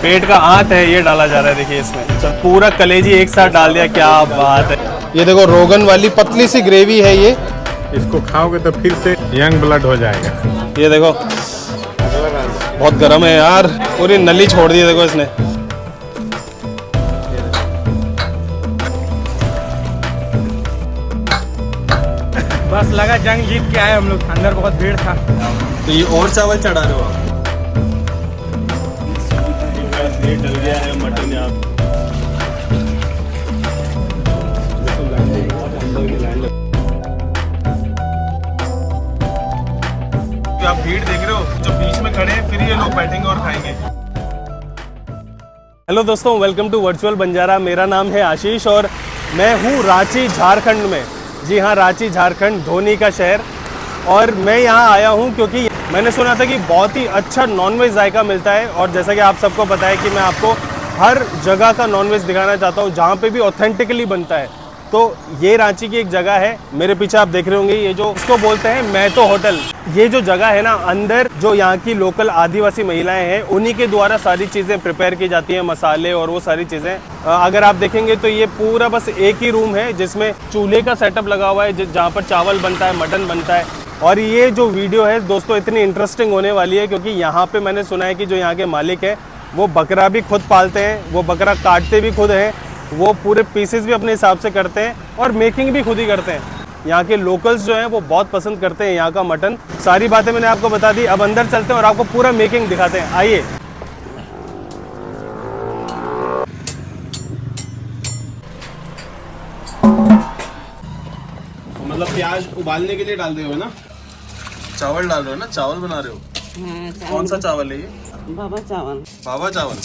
पेट का आंत है ये डाला जा रहा है, देखिए इसमें पूरा कलेजी एक साथ डाल दिया, क्या बात है। ये देखो रोगन वाली पतली सी ग्रेवी है ये, इसको खाओगे तो फिर से यंग ब्लड हो जाएगा। ये देखो बहुत गर्म है यार, पूरी नली छोड़ दी है देखो इसने। बस लगा जंग जीत के आए हम लोग, अंदर बहुत भीड़ था। तो ये और चावल चढ़ा रहे हो आप? ये डल गया है मटन यहाँ। आप भीड़ देख रहे हो, जो बीच में खड़े हैं, फिर ये लोग बैठेंगे और खाएंगे। हेलो दोस्तों, वेलकम टू वर्चुअल बंजारा। मेरा नाम है आशीष और मैं हूँ रांची झारखंड में। जी हाँ, रांची झारखंड, धोनी का शहर। और मैं यहाँ आया हूँ क्योंकि मैंने सुना था कि बहुत ही अच्छा नॉनवेज जायका मिलता है। और जैसा कि आप सबको पता है कि मैं आपको हर जगह का नॉनवेज दिखाना चाहता हूँ जहाँ पे भी ऑथेंटिकली बनता है। तो ये रांची की एक जगह है, मेरे पीछे आप देख रहे होंगे, ये जो इसको बोलते हैं मैतो होटल। ये जो जगह है ना, अंदर जो यहाँ की लोकल आदिवासी महिलाएं हैं, उन्हीं के द्वारा सारी चीज़ें प्रिपेयर की जाती हैं, मसाले और वो सारी चीज़ें। अगर आप देखेंगे तो ये पूरा बस एक ही रूम है जिसमें चूल्हे का सेटअप लगा हुआ है, जहाँ पर चावल बनता है, मटन बनता है। और ये जो वीडियो है दोस्तों इतनी इंटरेस्टिंग होने वाली है क्योंकि यहाँ पे मैंने सुना है कि जो यहाँ के मालिक हैं वो बकरा भी खुद पालते हैं, वो बकरा काटते भी खुद हैं, वो पूरे पीसेस भी अपने हिसाब से करते हैं और मेकिंग भी खुद ही करते हैं। यहाँ के लोकल्स जो हैं वो बहुत पसंद करते हैं यहाँ का मटन। सारी बातें मैंने आपको बता दी, अब अंदर चलते हैं और आपको पूरा मेकिंग दिखाते हैं, आइए। मतलब प्याज उबालने के लिए डाल रहे हो ना, चावल डाल रहे हो ना, चावल बना रहे हो? कौन सा चावल है ये? बाबा चावल। बाबा चावल।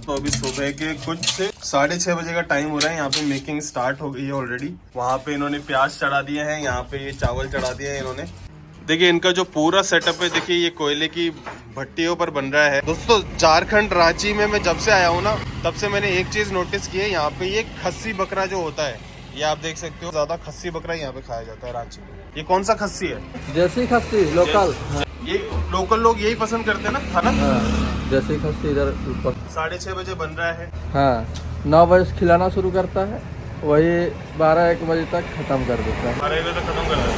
तो अभी सुबह के कुछ 6:30 बजे का टाइम हो रहा है, यहाँ पे मेकिंग स्टार्ट हो गई है ऑलरेडी। वहाँ पे इन्होंने प्याज चढ़ा दिए हैं, यहाँ पे ये चावल चढ़ा दिए हैं इन्होंने। देखिए इनका जो पूरा सेटअप है, देखिए ये कोयले की भट्टियों पर बन रहा है। दोस्तों झारखंड रांची में मैं जब से आया हूँ ना, तब से मैंने एक चीज नोटिस की है, यहाँ पे ये खस्सी बकरा जो होता है, ये आप देख सकते हो, ज्यादा खस्सी बकरा यहाँ पे खाया जाता है रांची में। ये कौन सा खस्सी है? जैसी खस्सी लोकल। ये लोकल लोग यही पसंद करते हैं ना खाना। जैसी खस्सी इधर 6:30 बजे बन रहा है। हाँ, 9 बजे से खिलाना शुरू करता है, वही 12-1 बजे तक खत्म कर देता है। 12 बजे तक खत्म कर देता है।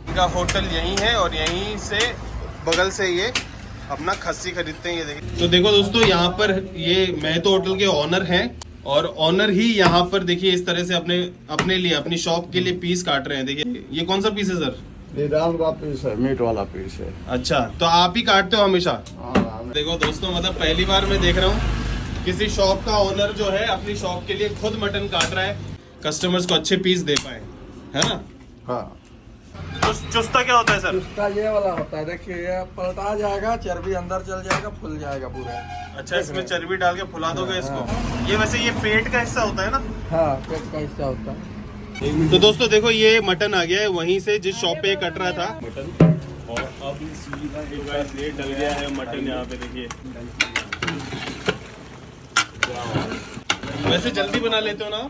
इनका होटल यहीं है और यहीं से बगल से ये अपना खस्सी खरीदते हैं। ये देखिए, तो देखो दोस्तों, यहाँ पर ये मैतो होटल के ऑनर हैं और ऑनर ही यहाँ पर देखिए इस तरह से अपने लिए, अपनी शॉप के लिए पीस काट रहे हैं। देखिए ये कौन सा पीस है सर? ये दाल का पीस है, मीट वाला पीस है। अच्छा, तो आप ही काटते हो हमेशा? हाँ। देखो दोस्तों, मतलब पहली बार मैं देख रहा हूँ किसी शॉप का ओनर जो है अपनी शॉप के लिए खुद मटन काट रहा है, कस्टमर्स को अच्छे पीस दे पाए, है ना? हाँ। चुस्ता क्या होता है सर? उसका ये वाला होता है, देखिए ये पलटा जाएगा, चर्बी अंदर चल जाएगा, फूल जाएगा पूरा। अच्छा, इसमें चर्बी डाल के फुला दोगे इसको? ये वैसे ये पेट का हिस्सा होता है ना? हाँ, पेट का हिस्सा होता है। तो दोस्तों देखो, ये मटन आ गया है वहीं से जिस शॉप पे कट रहा था मटन, और अब ये डल गया है मटन यहाँ पे, देखिए। वैसे जल्दी बना लेते हो ना?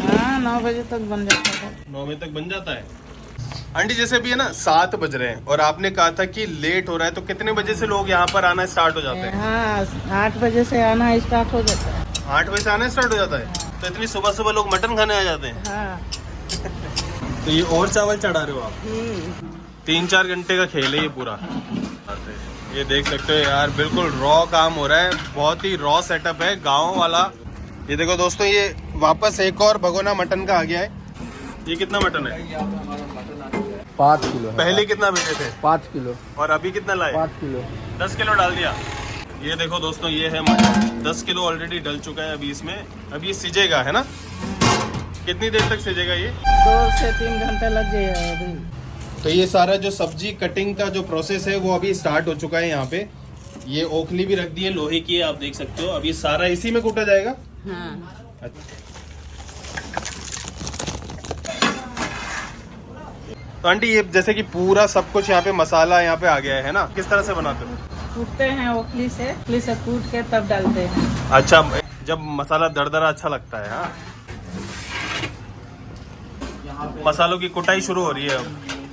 हाँ, 9 बजे तक बन जाता है। 9 बजे तक बन जाता है। आंटी जैसे अभी है ना 7 बज रहे हैं और आपने कहा था कि लेट हो रहा है, तो कितने बजे से लोग यहाँ पर आना स्टार्ट हो जाते हैं? हाँ, 8 बजे से आना स्टार्ट हो जाता है। 8 बजे से आना स्टार्ट हो जाता है? तो इतनी सुबह सुबह लोग मटन खाने आ जाते हैं? हाँ। तो ये और चावल चढ़ा रहे हो आप? 3-4 घंटे का खेल है ये पूरा। ये देख सकते हो यार, बिल्कुल रॉ काम हो रहा है, बहुत ही रॉ सेटअप है, गाँव वाला। ये देखो दोस्तों, ये वापस एक और भगोना मटन का आ गया है। ये कितना मटन है? 5 किलो है। पहले कितना भेजे थे? 5 किलो। और अभी कितना लाए? 5 किलो। 10 किलो डाल दिया। ये देखो दोस्तों, ये है मटन, 10 किलो ऑलरेडी डल चुका है अभी इसमें। अभी ये सिजेगा, है ना? कितनी देर तक सिजेगा ये? 2 से 3 घंटे लग जाएगा अभी। तो ये सारा जो सब्जी कटिंग का जो प्रोसेस है वो अभी स्टार्ट हो चुका है यहाँ पे। ये ओखली भी रख दी है, लोहे की है, आप देख सकते हो। अब ये सारा इसी में कूटा जाएगा? हाँ। अच्छा। तो आंटी ये जैसे कि पूरा सब कुछ यहाँ पे मसाला यहाँ पे आ गया है ना, किस तरह से बनाते हो? कूटते हैं ओखली से कूट के तब डालते हैं। अच्छा, जब मसाला दरदरा अच्छा लगता है। हाँ, मसालों की कुटाई शुरू हो रही है अब।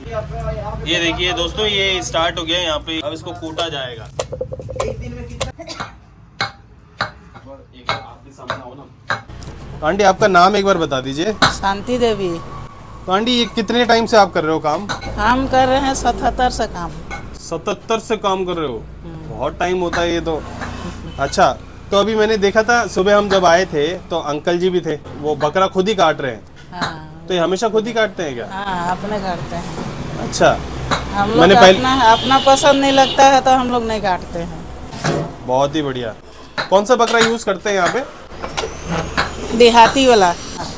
ये देखिए दोस्तों, ये स्टार्ट हो गया यहाँ पे, अब इसको कूटा जाएगा। आंटी आपका नाम एक बार बता दीजिए। शांति देवी। तो आंटी ये कितने टाइम से आप कर रहे हो काम? हम कर रहे हैं 77 से काम। 77 से काम कर रहे हो? बहुत टाइम होता है ये तो। अच्छा, तो अभी मैंने देखा था सुबह हम जब आए थे तो अंकल जी भी थे, वो बकरा खुद ही काट रहे हैं। हाँ, तो ये हमेशा खुद ही काटते हैं क्या? हाँ अपने काटते हैं। अच्छा, हम लोग मैंने अपना पसंद नहीं लगता है तो हम लोग नहीं काटते हैं। बहुत ही बढ़िया। कौन सा बकरा यूज करते हैं यहाँ पे? देहाती वाला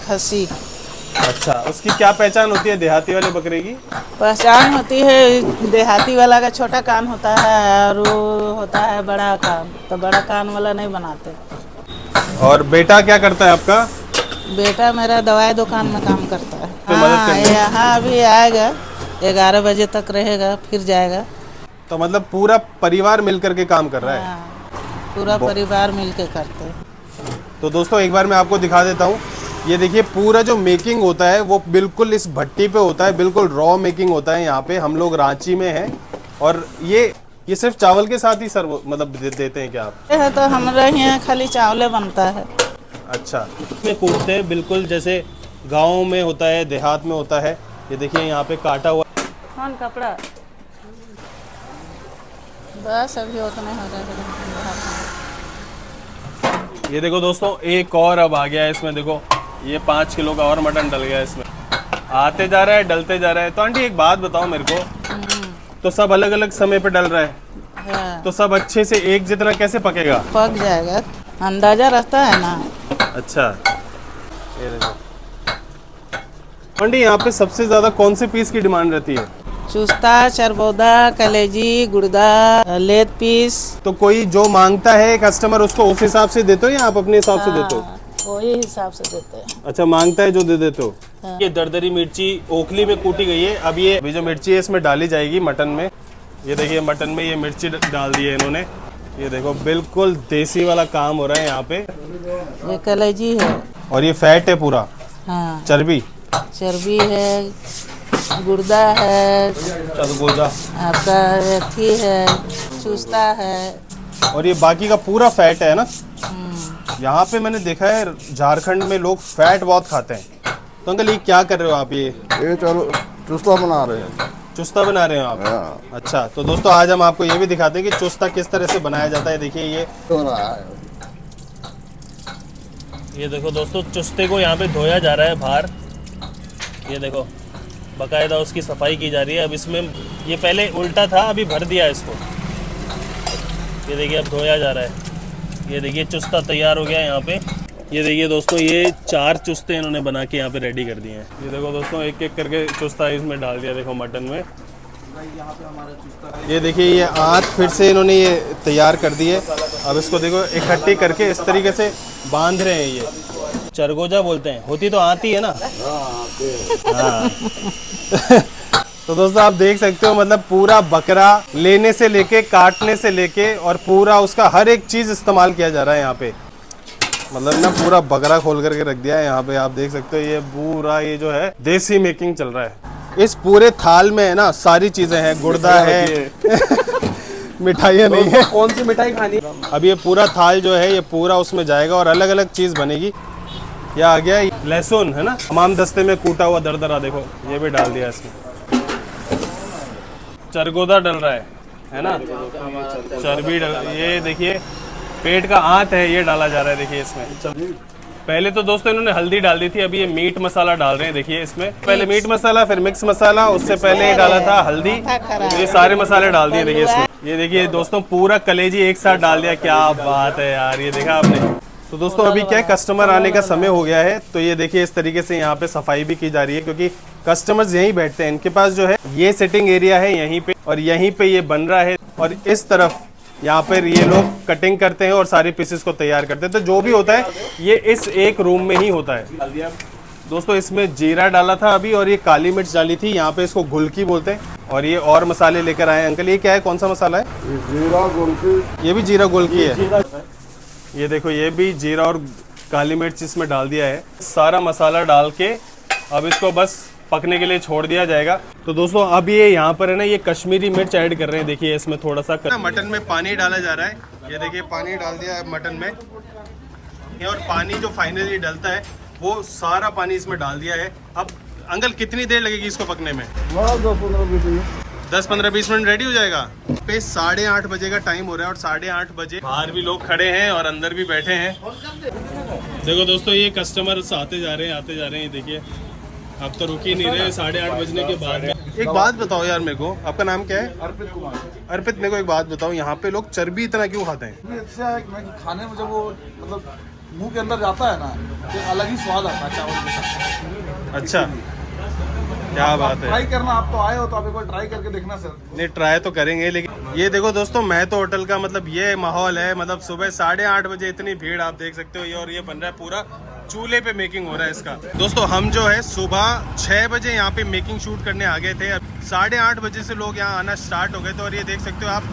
खस्सी। अच्छा, उसकी क्या पहचान होती है देहाती वाले बकरे की? पहचान होती है, देहाती वाला का छोटा कान होता है और वो होता है बड़ा कान, तो बड़ा कान वाला नहीं बनाते। और बेटा क्या करता है आपका? बेटा मेरा दवाई दुकान में काम करता है। तो मदद हाँ, करने? यहाँ अभी आएगा, 11 बजे तक रहेगा, फिर जाएगा। तो मतलब पूरा परिवार मिलकर के काम कर रहा है। हाँ, पूरा परिवार मिलके करते हैं। तो दोस्तों एक बार मैं आपको दिखा देता हूँ। ये देखिए पूरा जो मेकिंग होता है वो बिल्कुल इस भट्टी पे होता है, बिल्कुल रॉ मेकिंग होता है यहाँ पे। हम लोग रांची में हैं और ये सिर्फ चावल के साथ ही सर्व मतलब देते हैं क्या आप? है तो हमारे यहाँ खाली चावले बनता है। अच्छा, इसमें कूटते हैं बिल्कुल जैसे गाँव में होता है, देहात में होता है। ये देखिए यहाँ पे काटा हुआ। कौन कपड़ा? बस अभी उतना हो रहा है। ये देखो दोस्तों, एक और अब आ गया है इसमें। देखो ये 5 किलो का और मटन डल गया है इसमें, आते जा रहा है, डलते जा रहा है। तो आंटी एक बात बताओ मेरे को, तो सब अलग अलग समय पे डल रहा है, हाँ, तो सब अच्छे से एक जितना कैसे पकेगा? पक जाएगा, अंदाजा रहता है ना। अच्छा, ये देखो आंटी, यहाँ पे सबसे ज्यादा कौन से पीस की डिमांड रहती है? चुस्ता, चरबौदा, कलेजी, गुर्दा, लेद पीस। तो कोई जो मांगता है कस्टमर उसको उस हिसाब से देते हो या आप अपने हिसाब से देते हो? वही हिसाब से देते हैं। अच्छा, मांगता है जो दे देते हो। ये दरदरी मिर्ची ओखली में कूटी गई है। अब ये अभी जो मिर्ची है इसमें डाली जाएगी मटन में। ये देखिए मटन में ये मिर्ची डाल दी है इन्होंने। ये देखो बिल्कुल देसी वाला काम हो रहा है यहाँ पे। ये कलेजी है और ये फैट है पूरा, हाँ, चर्बी, चर्बी है, गुर्दा है, चरगोजा, आपका अथी है, चुस्ता है, और ये बाकी का पूरा फैट है ना। यहाँ पे मैंने देखा है झारखंड में लोग फैट बहुत खाते हैं। तो अंकल ये क्या कर रहे हो आप? ये चलो चुस्ता बना रहे हैं। चुस्ता बना रहे हो आप? हाँ, अच्छा, तो दोस्तों आज हम आपको ये भी दिखाते हैं कि चुस्ता किस तरह से बनाया जाता है। देखिए हो रहा है। ये देखो दोस्तों, चुस्ते को यहाँ पे धोया जा रहा है बाहर। ये देखो बाकायदा उसकी सफाई की जा रही है। अब इसमें ये पहले उल्टा था, अभी भर दिया है इसको। ये देखिए अब धोया जा रहा है। ये देखिए चुस्ता तैयार हो गया है यहाँ पे। ये देखिए दोस्तों, ये 4 चुस्ते इन्होंने बना के यहाँ पे रेडी कर दिए हैं। ये देखो दोस्तों, एक एक करके चुस्ता इसमें डाल दिया। देखो मटन में ये देखिए ये आँत फिर से इन्होंने ये तैयार कर दी है। अब इसको देखो इकट्ठी करके इस तरीके से बांध रहे हैं। ये चरगोजा बोलते हैं, होती तो आती है ना। हाँ। तो दोस्तों आप देख सकते हो, मतलब पूरा बकरा लेने से लेके, काटने से लेके और पूरा उसका हर एक चीज इस्तेमाल किया जा रहा है यहाँ पे। मतलब ना पूरा बकरा खोल करके रख दिया है यहाँ पे। आप देख सकते हो ये पूरा ये जो है देसी मेकिंग चल रहा है। इस पूरे थाल में है ना सारी चीजें हैं, गुर्दा है मिठाइयाँ नहीं है। कौन सी मिठाई खानी? अब ये पूरा थाल जो है ये पूरा उसमें जाएगा और अलग अलग चीज बनेगी। ये आ गया लहसुन है ना, हमाम दस्ते में कूटा हुआ दरदरा, देखो ये भी डाल दिया इसमें। चरगोदा डल रहा है ना, चर्बी डल, ये देखिए पेट का आंत है ये डाला जा रहा है। देखिए इसमें पहले तो दोस्तों इन्होंने हल्दी डाल दी थी, अभी ये मीट मसाला डाल रहे हैं। देखिए इसमें पहले मीट मसाला, फिर मिक्स मसाला, उससे पहले ये डाला था हल्दी। तो ये सारे मसाले डाल दिए देखिए इसमें। ये देखिए दोस्तों पूरा कलेजी एक साथ डाल दिया। क्या बात है यार, ये देखा आपने। तो दोस्तों अभी क्या है, कस्टमर आने का समय हो गया है। तो ये देखिए इस तरीके से यहाँ पे सफाई भी की जा रही है, क्योंकि कस्टमर्स यहीं बैठते हैं। इनके पास जो है ये सिटिंग एरिया है यहीं पे, और यहीं पे ये बन रहा है। और इस तरफ यहाँ पर ये लोग कटिंग करते हैं और सारे पीसेस को तैयार करते हैं। तो जो भी होता है ये इस एक रूम में ही होता है। दोस्तों इसमें जीरा डाला था अभी, और ये काली मिर्च डाली थी। यहाँ पे इसको गुलकी बोलते हैं। और ये और मसाले लेकर आए अंकल। ये क्या है, कौन सा मसाला है? जीरा गोलकी। ये भी जीरा गोलकी है। ये देखो ये भी जीरा और काली मिर्च इसमें डाल दिया है। सारा मसाला डाल के अब इसको बस पकने के लिए छोड़ दिया जाएगा। तो दोस्तों अब ये यहाँ पर है ना, ये कश्मीरी मिर्च ऐड कर रहे हैं। देखिए इसमें थोड़ा सा मटन में पानी डाला जा रहा है। ये देखिए पानी डाल दिया है मटन में, और पानी जो फाइनली डलता है वो सारा पानी इसमें डाल दिया है। अब अंकल कितनी देर लगेगी इसको पकने में? 10-15-20 मिनट रेडी हो जाएगा। पे 8:30 बजे का टाइम हो रहा है, और 8:30 बजे बाहर भी लोग खड़े हैं और अंदर भी बैठे हैं। देखो दोस्तों, ये कस्टमर्स आते जा रहे हैं, ये देखिए अब तो रुक ही नहीं रहे 8:30 बजने के बाद में। एक बात बताओ यार मेरे को, आपका नाम क्या है? अर्पित कुमार। अर्पित, मेरे को एक बात बताओ, यहाँ पे लोग चर्बी इतना क्यों खाते हैं? इससे है कि खाने में जब वो मतलब मुंह के अंदर जाता है ना, तो अलग ही स्वाद आता है चावल के साथ। अच्छा, क्या बात है। ट्राई करना, आप तो आए हो तो आप एक बार ट्राई करके देखना सर। नहीं, ट्राई तो करेंगे, लेकिन ये देखो दोस्तों, मैं तो होटल का मतलब ये माहौल है, मतलब सुबह 8:30 बजे इतनी भीड़ आप देख सकते हो। ये और ये बन रहा है पूरा चूल्हे पे मेकिंग हो रहा है इसका। दोस्तों हम जो है सुबह 6 बजे यहाँ पे मेकिंग शूट करने आ गए थे। अब 8:30 बजे से लोग यहाँ आना स्टार्ट हो गए थे। और ये देख सकते हो आप,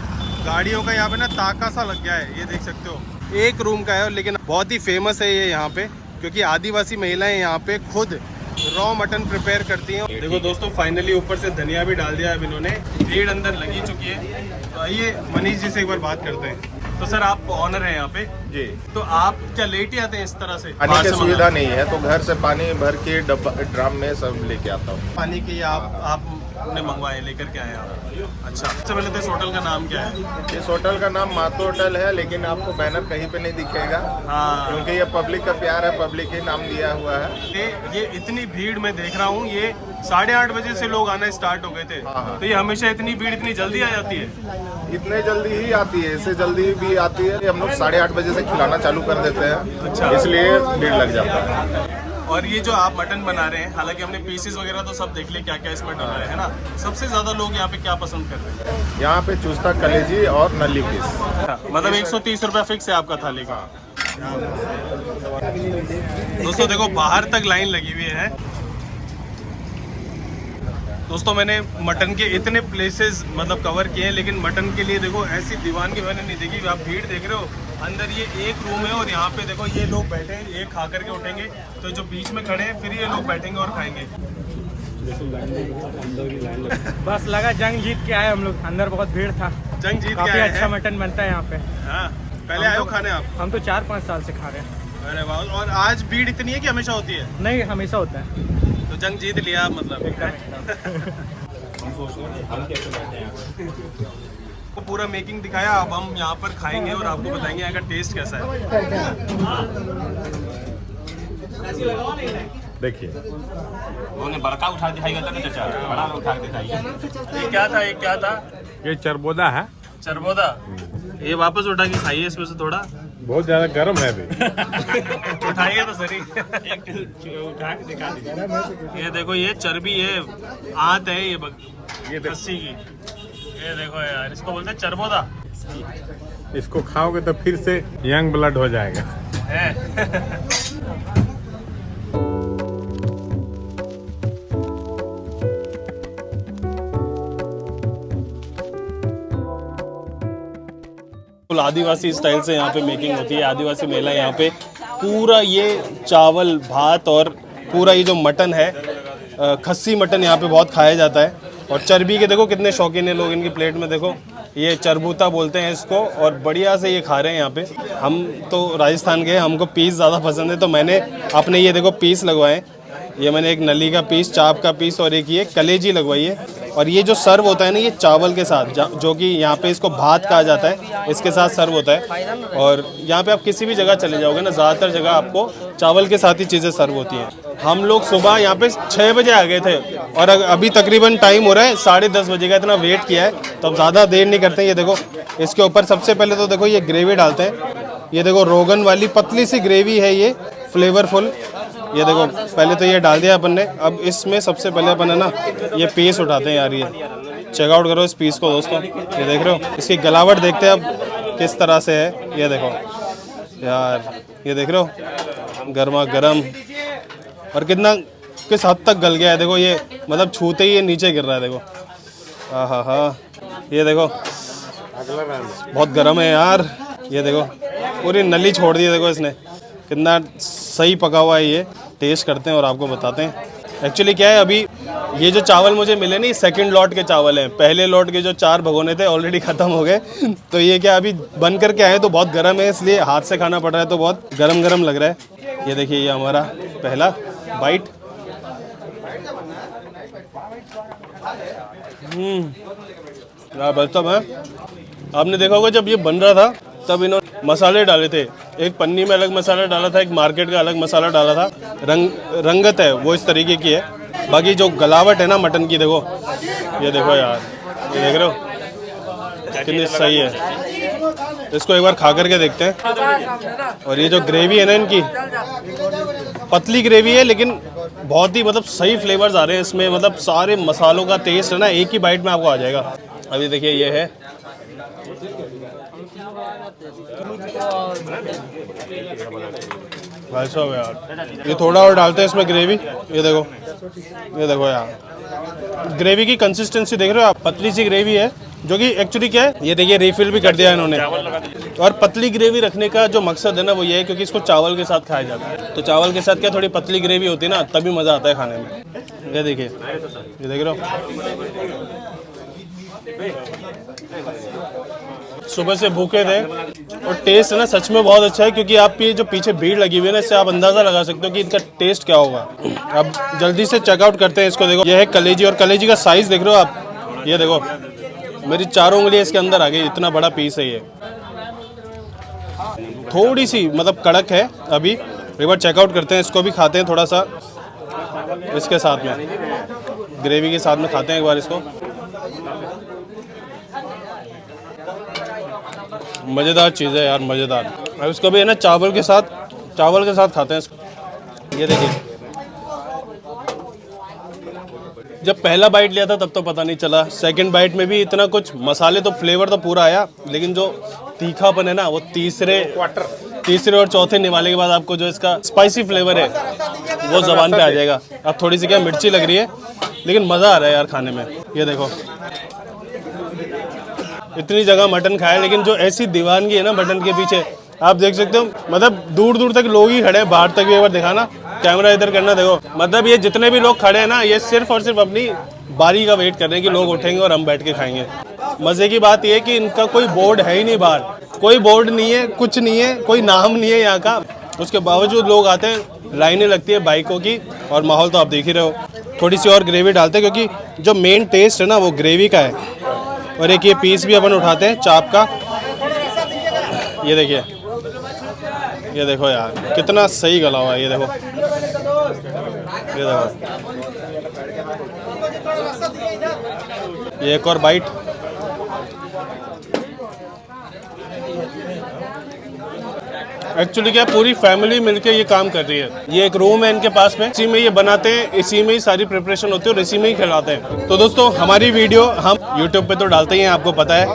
गाड़ियों का यहाँ पे ना ताका सा लग गया है, ये देख सकते हो। एक रूम का है, लेकिन बहुत ही फेमस है ये यहाँ पे, क्योंकि आदिवासी महिलाएं यहाँ पे खुद रॉ मटन प्रिपेयर करती हैं। देखो दोस्तों, फाइनली ऊपर से धनिया भी डाल दिया है इन्होंने। भीड़ अंदर लगी चुकी है। तो आइए मनीष जी से एक बार बात करते हैं। तो सर आप ऑनर हैं यहाँ पे जी। तो आप क्या लेट ही आते हैं इस तरह से? पानी की सुविधा नहीं है, तो घर से पानी भर के ड्रम में सब लेके आता हूँ। पानी की आपने मंगवाए, लेकर के आए आप? अच्छा, सबसे पहले तो इस होटल का नाम क्या है? इस होटल का नाम मातो होटल है, लेकिन आपको बैनर कहीं पे नहीं दिखेगा। हाँ, क्योंकि ये पब्लिक का प्यार है, पब्लिक ही नाम दिया हुआ है। ये इतनी भीड़ में देख रहा हूँ, ये 8:30 बजे से लोग आना स्टार्ट हो गए थे। हाँ। तो ये हमेशा इतनी भीड़ इतनी जल्दी आ जाती है? इतने जल्दी ही आती है, इससे जल्दी भी आती है। हम लोग 8:30 बजे से खिलाना चालू कर देते हैं। अच्छा। इसलिए भीड़ लग जाता है। और ये जो आप मटन बना रहे हैं, हालांकि हमने पीसेस वगैरह तो सब देख लिए क्या क्या इसमें डला है ना, सबसे ज्यादा लोग यहाँ पे क्या पसंद कर रहे हैं? यहाँ पे चूस्ता, कलेजी और नली पीस। मतलब 130 रुपया फिक्स है आपका थाली का। दोस्तों देखो, बाहर तक लाइन लगी हुई है। दोस्तों मैंने मटन के इतने प्लेसेस मतलब कवर किए हैं, लेकिन मटन के लिए देखो ऐसी दीवानगी मैंने नहीं देखी। आप भीड़ देख रहे हो, अंदर ये एक रूम है, और यहाँ पे देखो ये लोग बैठे हैं, ये खा करके उठेंगे, तो जो बीच में खड़े हैं फिर ये लोग बैठेंगे और खाएंगे। बस लगा जंग जीत के आए हम लोग। अंदर बहुत भीड़ था, जंग जीत के काफी आए अच्छा हैं। मटन बनता है यहाँ पे। हाँ, पहले आए हो खाने आप? हम तो 4-5 साल से खा रहे हैं। अरे वाह। और आज भीड़ इतनी है कि हमेशा होती है? नहीं, हमेशा होता है। तो जंग जीत लिया आप मतलब। को पूरा मेकिंग दिखाया, अब हम यहाँ पर खाएंगे और आपको बताएंगे यहाँ का टेस्ट कैसा है। देखिए, उन्होंने बड़का उठा दिखाई था ना चाचा, बड़ा उठा के दिखाई। ये क्या था, ये क्या था? ये चरबोदा है। चरबोदा। ये वापस उठा के खाइए इसमें से थोड़ा। बहुत ज्यादा गर्म है अभी। उठाइए तो सही। उठा के दिखा दीजिए। ये देखो, ये चर्बी है, आंत है ये रस्सी की। ये देखो यार, इसको बोलते हैं चरबोदा। इसको खाओगे तो फिर से यंग ब्लड हो जाएगा। है। आदिवासी स्टाइल से यहाँ पे मेकिंग होती है। आदिवासी महिला यहाँ पे पूरा ये चावल भात और पूरा ये जो मटन है, खस्सी मटन यहाँ पे बहुत खाया जाता है। और चर्बी के देखो कितने शौकीन है लोग, इनकी प्लेट में देखो ये चरबूता बोलते हैं इसको, और बढ़िया से ये खा रहे हैं यहाँ पे। हम तो राजस्थान के, हमको पीस ज़्यादा पसंद है, तो मैंने अपने ये देखो पीस लगवाए। ये मैंने एक नली का पीस, चाप का पीस और एक ये कलेजी लगवाई है। और ये जो सर्व होता है ना, ये चावल के साथ, जो कि यहाँ पे इसको भात कहा जाता है, इसके साथ सर्व होता है। और यहाँ पे आप किसी भी जगह चले जाओगे ना, ज़्यादातर जगह आपको चावल के साथ ही चीज़ें सर्व होती हैं। हम लोग सुबह यहाँ पे 6 बजे आ गए थे, और अभी तकरीबन टाइम हो रहा है 10:30 बजे का। इतना वेट किया है, तो अब ज़्यादा देर नहीं करते हैं। ये देखो, इसके ऊपर सबसे पहले तो देखो ये ग्रेवी डालते हैं। ये देखो रोगन वाली पतली सी ग्रेवी है, ये फ्लेवरफुल। ये देखो, पहले तो ये डाल दिया अपन ने। अब इसमें सबसे पहले अपन है ना ये पीस उठाते हैं यार। ये चेकआउट करो इस पीस को दोस्तों, ये देख रहे हो, इसकी गलावट देखते हैं अब किस तरह से है। ये देखो यार, ये देख रहे हो, गर्मा गर्म, और कितना किस हद तक गल गया है। देखो ये मतलब छूते ही ये नीचे गिर रहा है। देखो, हाँ हाँ, ये देखो बहुत गर्म है यार। ये देखो पूरी नली छोड़ दी है, देखो इसने, कितना सही पका हुआ है ये। टेस्ट करते हैं और आपको बताते हैं। एक्चुअली क्या है, अभी ये जो चावल मुझे मिले नहीं, सेकंड लॉट के चावल हैं। पहले लॉट के जो 4 भगोने थे ऑलरेडी ख़त्म हो गए। तो ये क्या अभी बन करके आए तो बहुत गर्म है, इसलिए हाथ से खाना पड़ रहा है तो बहुत गरम गरम लग रहा है। ये देखिए, ये हमारा पहला बाइट। बचता है। आपने देखा होगा जब ये बन रहा था तब इन्होंने मसाले डाले थे। एक पन्नी में अलग मसाला डाला था, एक मार्केट का अलग मसाला डाला था। रंगत है वो इस तरीके की है। बाकी जो गलावट है ना मटन की, देखो ये देखो यार, ये देख रहे हो कितनी सही है। इसको एक बार खा करके देखते हैं। और ये जो ग्रेवी है ना इनकी, पतली ग्रेवी है लेकिन बहुत ही मतलब सही फ्लेवर्स आ रहे हैं इसमें। मतलब सारे मसालों का टेस्ट है ना एक ही बाइट में आपको आ जाएगा। अभी देखिए ये है, भाई साहब यार, ये थोड़ा और डालते हैं इसमें ग्रेवी। ये देखो यार, ग्रेवी की कंसिस्टेंसी देख रहे हो आप, पतली सी ग्रेवी है जो कि एक्चुअली क्या है, ये देखिए रिफिल भी कर दिया है इन्होंने। और पतली ग्रेवी रखने का जो मकसद है ना वो ये है क्योंकि इसको चावल के साथ खाया जाता है। तो चावल के साथ क्या थोड़ी पतली ग्रेवी होती है ना, तभी मज़ा आता है खाने में। ये देखिए, ये देख रहे हो, सुबह से भूखे थे और टेस्ट है ना सच में बहुत अच्छा है। क्योंकि आपकी जो पीछे भीड़ लगी हुई है ना, इससे आप अंदाज़ा लगा सकते हो कि इनका टेस्ट क्या होगा। अब जल्दी से चेकआउट करते हैं इसको। देखो ये है कलेजी, और कलेजी का साइज़ देख रहे हो आप, ये देखो मेरी 4 उंगलियां इसके अंदर आ गई, इतना बड़ा पीस है ये। थोड़ी सी मतलब कड़क है अभी। एक बार चेकआउट करते हैं, इसको भी खाते हैं थोड़ा सा इसके साथ में, ग्रेवी के साथ में खाते हैं एक बार इसको। मज़ेदार चीज़ है यार, मज़ेदार। अब इसको भी है ना चावल के साथ खाते हैं इसको। ये देखिए, जब पहला बाइट लिया था तब तो पता नहीं चला, सेकंड बाइट में भी इतना कुछ मसाले तो फ्लेवर तो पूरा आया, लेकिन जो तीखापन है ना वो तीसरे और चौथे निवाले के बाद आपको जो इसका स्पाइसी फ्लेवर है वो ज़बान पे आ जाएगा। अब थोड़ी सी क्या मिर्ची लग रही है, लेकिन मज़ा आ रहा है यार खाने में। ये देखो, इतनी जगह मटन खाया, लेकिन जो ऐसी दीवानगी है ना मटन के पीछे, आप देख सकते हो। मतलब दूर दूर तक लोग ही खड़े हैं, बाहर तक भी एक बार दिखाना, कैमरा इधर करना। देखो मतलब ये जितने भी लोग खड़े हैं ना, ये सिर्फ और सिर्फ अपनी बारी का वेट कर रहे हैं कि लोग उठेंगे और हम बैठ के खाएंगे। मज़े की बात यह है कि इनका कोई बोर्ड है ही नहीं बाहर, कोई बोर्ड नहीं है, कुछ नहीं है, कोई नाम नहीं है यहाँ का। उसके बावजूद लोग आते हैं, लाइनें लगती है बाइकों की, और माहौल तो आप देख ही रहे हो। थोड़ी सी और ग्रेवी डालते हैं क्योंकि जो मेन टेस्ट है ना वो ग्रेवी का है। और एक ये पीस भी अपन उठाते हैं चाप का। ये देखिए, ये देखो यार कितना सही गला हुआ है। ये देखो, ये देखो, ये एक और बाइट। एक्चुअली क्या पूरी फैमिली मिलके ये काम कर रही है। ये एक रूम है इनके पास में, इसी में ये बनाते हैं, इसी में ही सारी प्रिपरेशन होती है और इसी में ही खिलाते हैं। तो दोस्तों हमारी वीडियो हम YouTube पे तो डालते ही हैं, आपको पता है,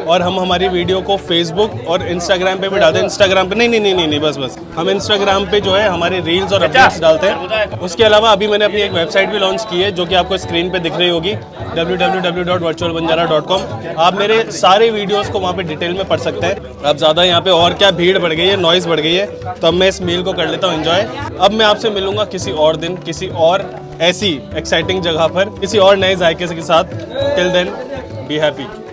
और हम हमारी वीडियो को फेसबुक और इंस्टाग्राम पे भी डालते हैं। इंस्टाग्राम पे नहीं, बस हम इंस्टाग्राम पे जो है हमारे रील्स और अपडेट्स डालते हैं। उसके अलावा अभी मैंने अपनी एक वेबसाइट भी लॉन्च की है जो कि आपको स्क्रीन पे दिख रही होगी, www.virtualbanjara.com। आप मेरे सारे वीडियोस को वहाँ पे डिटेल में पढ़ सकते हैं। अब ज़्यादा यहाँ पे और क्या भीड़ बढ़ गई है, नॉइज़ बढ़ गई है, तो अब मैं इस मील को कर लेता हूँ एंजॉय। अब मैं आपसे मिलूंगा किसी और दिन, किसी और ऐसी एक्साइटिंग जगह पर, किसी और नए जायके के साथ। Till then be happy.